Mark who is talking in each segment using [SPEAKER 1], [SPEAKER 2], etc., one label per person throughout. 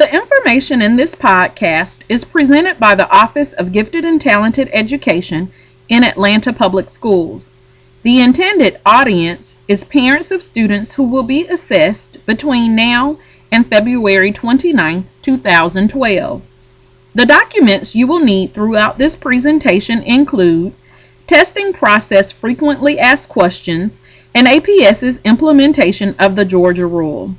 [SPEAKER 1] The information in this podcast is presented by the Office of Gifted and Talented Education in Atlanta Public Schools. The intended audience is parents of students who will be assessed between now and February 29, 2012. The documents you will need throughout this presentation include testing process frequently asked questions and APS's implementation of the Georgia Rule.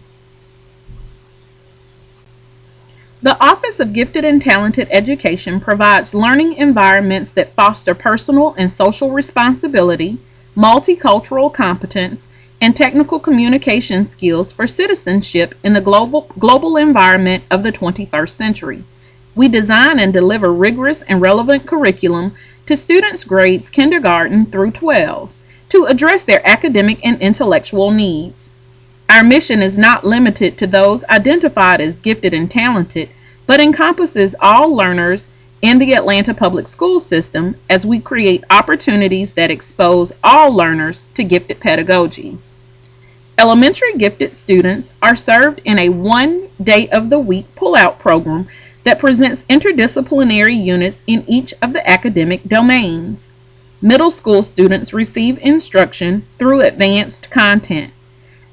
[SPEAKER 1] The Office of Gifted and Talented Education provides learning environments that foster personal and social responsibility, multicultural competence, and technical communication skills for citizenship in the global environment of the 21st century. We design and deliver rigorous and relevant curriculum to students grades kindergarten through 12 to address their academic and intellectual needs. Our mission is not limited to those identified as gifted and talented, but encompasses all learners in the Atlanta public school system as we create opportunities that expose all learners to gifted pedagogy. Elementary gifted students are served in a one-day-of-the-week pull-out program that presents interdisciplinary units in each of the academic domains. Middle school students receive instruction through advanced content.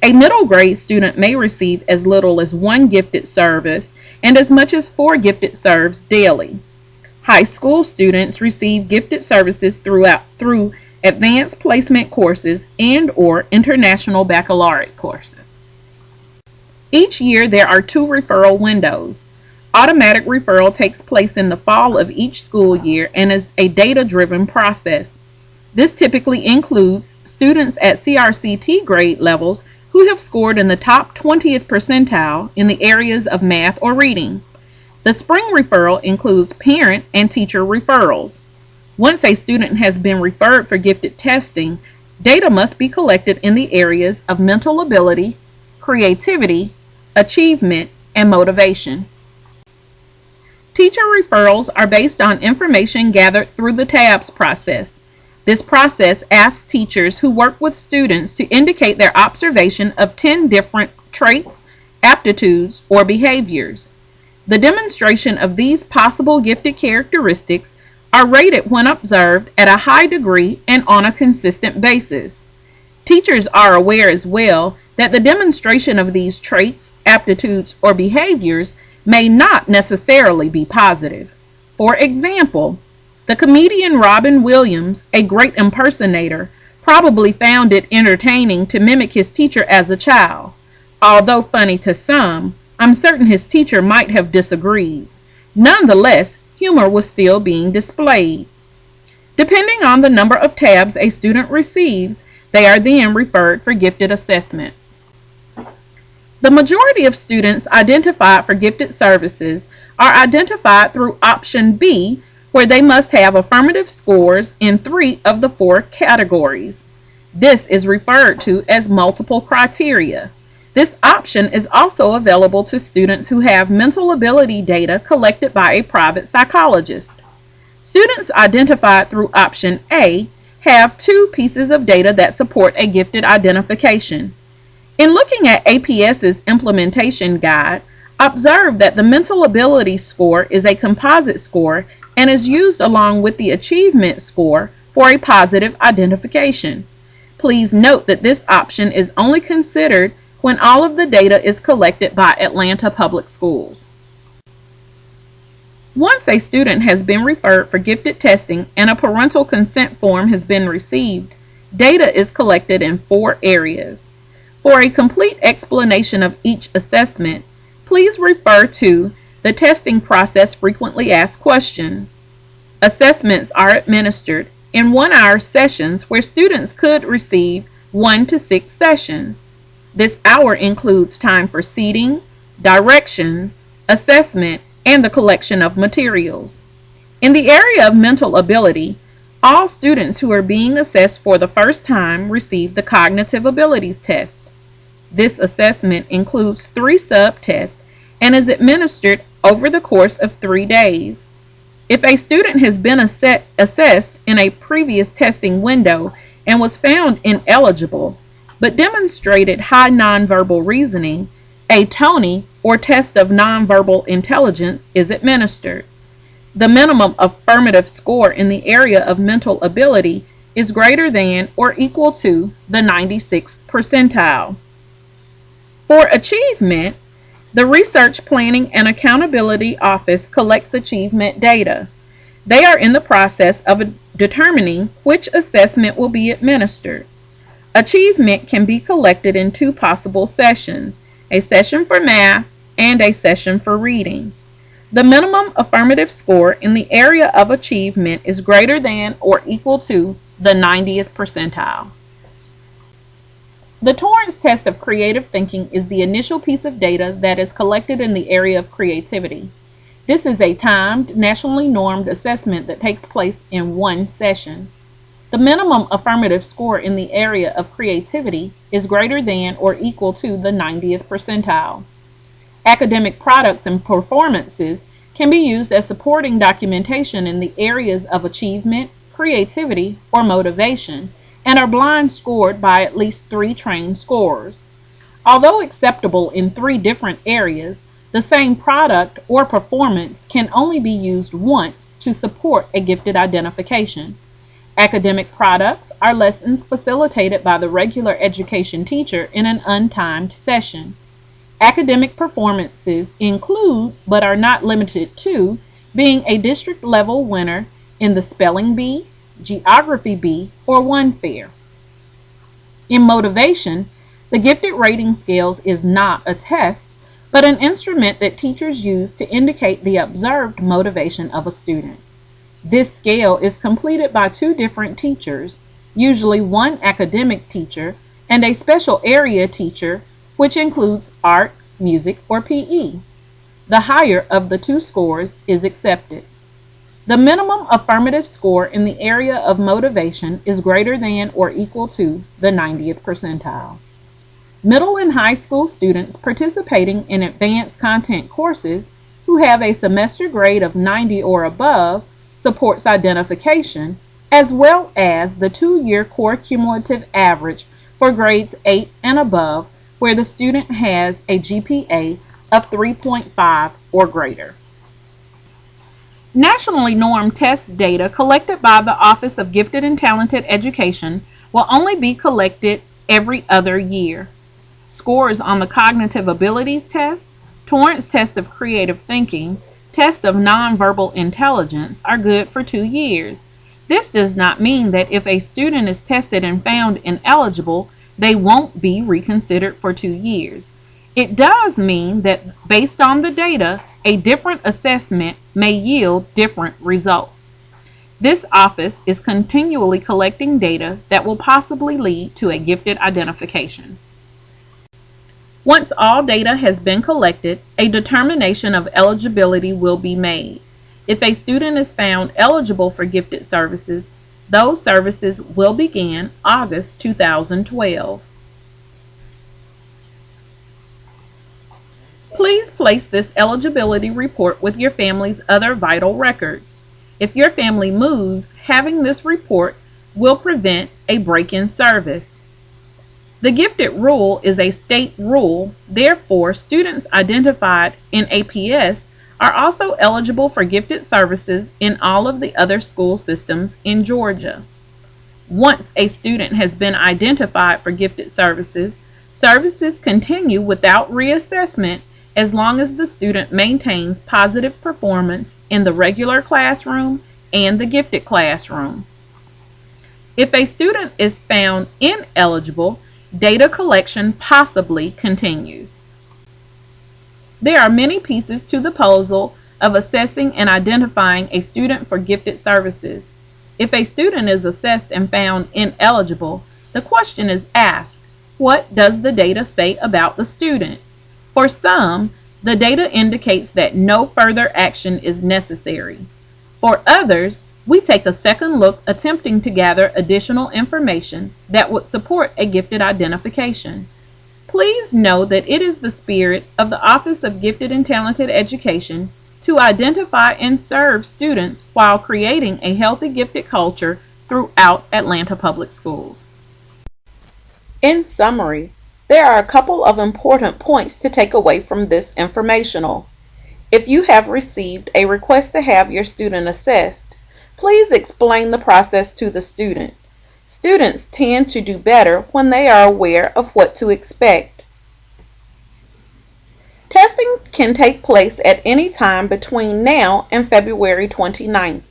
[SPEAKER 1] A middle grade student may receive as little as one gifted service and as much as 4 gifted serves daily. High school students receive gifted services through advanced placement courses and/or international baccalaureate courses. Each year there are 2 referral windows. Automatic referral takes place in the fall of each school year and is a data-driven process. This typically includes students at CRCT grade levels who have scored in the top 20th percentile in the areas of math or reading. The spring referral includes parent and teacher referrals. Once a student has been referred for gifted testing, data must be collected in the areas of mental ability, creativity, achievement, and motivation. Teacher referrals are based on information gathered through the TABS process. This process asks teachers who work with students to indicate their observation of 10 different traits, aptitudes, or behaviors. The demonstration of these possible gifted characteristics are rated when observed at a high degree and on a consistent basis. Teachers are aware as well that the demonstration of these traits, aptitudes, or behaviors may not necessarily be positive. For example, the comedian Robin Williams, a great impersonator, probably found it entertaining to mimic his teacher as a child. Although funny to some, I'm certain his teacher might have disagreed. Nonetheless, humor was still being displayed. Depending on the number of tabs a student receives, they are then referred for gifted assessment. The majority of students identified for gifted services are identified through option B, where they must have affirmative scores in 3 of the 4 categories. This is referred to as multiple criteria. This option is also available to students who have mental ability data collected by a private psychologist. Students identified through option A have 2 pieces of data that support a gifted identification. In looking at APS's implementation guide, observe that the mental ability score is a composite score and is used along with the achievement score for a positive identification. Please note that this option is only considered when all of the data is collected by Atlanta Public Schools. Once a student has been referred for gifted testing and a parental consent form has been received, data is collected in 4 areas. For a complete explanation of each assessment, please refer to the testing process frequently asked questions. Assessments are administered in 1-hour sessions where students could receive 1 to 6 sessions. This hour includes time for seating, directions, assessment, and the collection of materials. In the area of mental ability, all students who are being assessed for the first time receive the cognitive abilities test. This assessment includes 3 sub-tests and is administered over the course of 3 days. If a student has been assessed in a previous testing window and was found ineligible, but demonstrated high nonverbal reasoning, A TONI, or test of nonverbal intelligence, is administered. The minimum affirmative score in the area of mental ability is greater than or equal to the 96th percentile. For achievement, the Research Planning and Accountability Office collects achievement data. They are in the process of determining which assessment will be administered. Achievement can be collected in two possible sessions, a session for math and a session for reading. The minimum affirmative score in the area of achievement is greater than or equal to the 90th percentile. The Torrance test of creative thinking is the initial piece of data that is collected in the area of creativity. This is a timed, nationally normed assessment that takes place in one session. The minimum affirmative score in the area of creativity is greater than or equal to the 90th percentile. Academic products and performances can be used as supporting documentation in the areas of achievement, creativity, or motivation, and are blind scored by at least 3 trained scorers. Although acceptable in 3 different areas, the same product or performance can only be used once to support a gifted identification. Academic products are lessons facilitated by the regular education teacher in an untimed session. Academic performances include, but are not limited to, being a district level winner in the Spelling Bee, Geography Bee, or One Fair. In motivation, the gifted rating scales is not a test, but an instrument that teachers use to indicate the observed motivation of a student. This scale is completed by 2 different teachers, usually one academic teacher and a special area teacher, which includes art, music, or PE. The higher of the 2 scores is accepted. The minimum affirmative score in the area of motivation is greater than or equal to the 90th percentile. Middle and high school students participating in advanced content courses who have a semester grade of 90 or above supports identification, as well as the 2-year core cumulative average for grades 8 and above, where the student has a GPA of 3.5 or greater. Nationally normed test data collected by the Office of Gifted and Talented Education will only be collected every other year. Scores on the Cognitive Abilities Test, Torrance Test of Creative Thinking, Test of Nonverbal Intelligence are good for 2 years. This does not mean that if a student is tested and found ineligible, they won't be reconsidered for 2 years. It does mean that based on the data, a different assessment may yield different results. This office is continually collecting data that will possibly lead to a gifted identification. Once all data has been collected, a determination of eligibility will be made. If a student is found eligible for gifted services, those services will begin August 2012. Please place this eligibility report with your family's other vital records. If your family moves, having this report will prevent a break-in service. The gifted rule is a state rule, therefore students identified in APS are also eligible for gifted services in all of the other school systems in Georgia. Once a student has been identified for gifted services, services continue without reassessment as long as the student maintains positive performance in the regular classroom and the gifted classroom. If a student is found ineligible, data collection possibly continues. There are many pieces to the puzzle of assessing and identifying a student for gifted services. If a student is assessed and found ineligible, the question is asked, what does the data say about the student? For some, the data indicates that no further action is necessary. For others, we take a second look attempting to gather additional information that would support a gifted identification. Please know that it is the spirit of the Office of Gifted and Talented Education to identify and serve students while creating a healthy gifted culture throughout Atlanta Public Schools. In summary, There are a couple of important points to take away from this informational. If you have received a request to have your student assessed, please explain the process to the student. Students tend to do better when they are aware of what to expect. Testing can take place at any time between now and February 29th.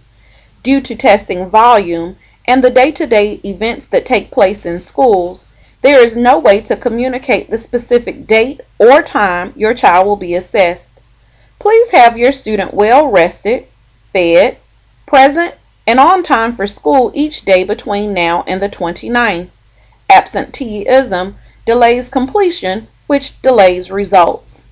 [SPEAKER 1] Due to testing volume and the day-to-day events that take place in schools, there is no way to communicate the specific date or time your child will be assessed. Please have your student well rested, fed, present, and on time for school each day between now and the 29th. Absenteeism delays completion, which delays results.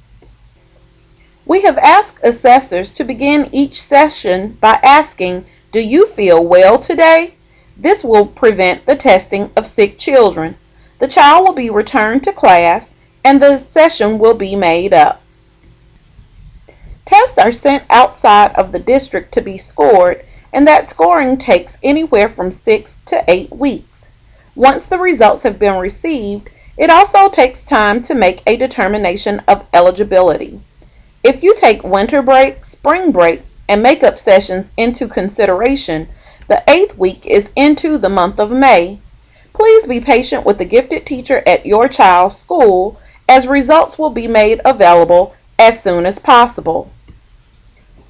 [SPEAKER 1] We have asked assessors to begin each session by asking, "Do you feel well today?" This will prevent the testing of sick children. The child will be returned to class and the session will be made up. Tests are sent outside of the district to be scored, and that scoring takes anywhere from 6 to 8 weeks. Once the results have been received, it also takes time to make a determination of eligibility. If you take winter break, spring break, and makeup sessions into consideration, the 8th week is into the month of May. Please be patient with the gifted teacher at your child's school, as results will be made available as soon as possible.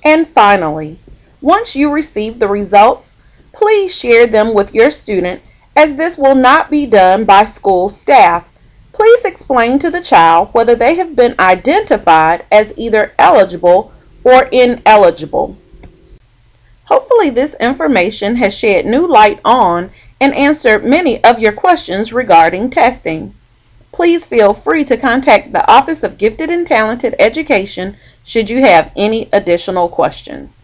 [SPEAKER 1] And finally, once you receive the results, please share them with your student, as this will not be done by school staff. Please explain to the child whether they have been identified as either eligible or ineligible. Hopefully this information has shed new light on and answered many of your questions regarding testing. Please feel free to contact the Office of Gifted and Talented Education should you have any additional questions.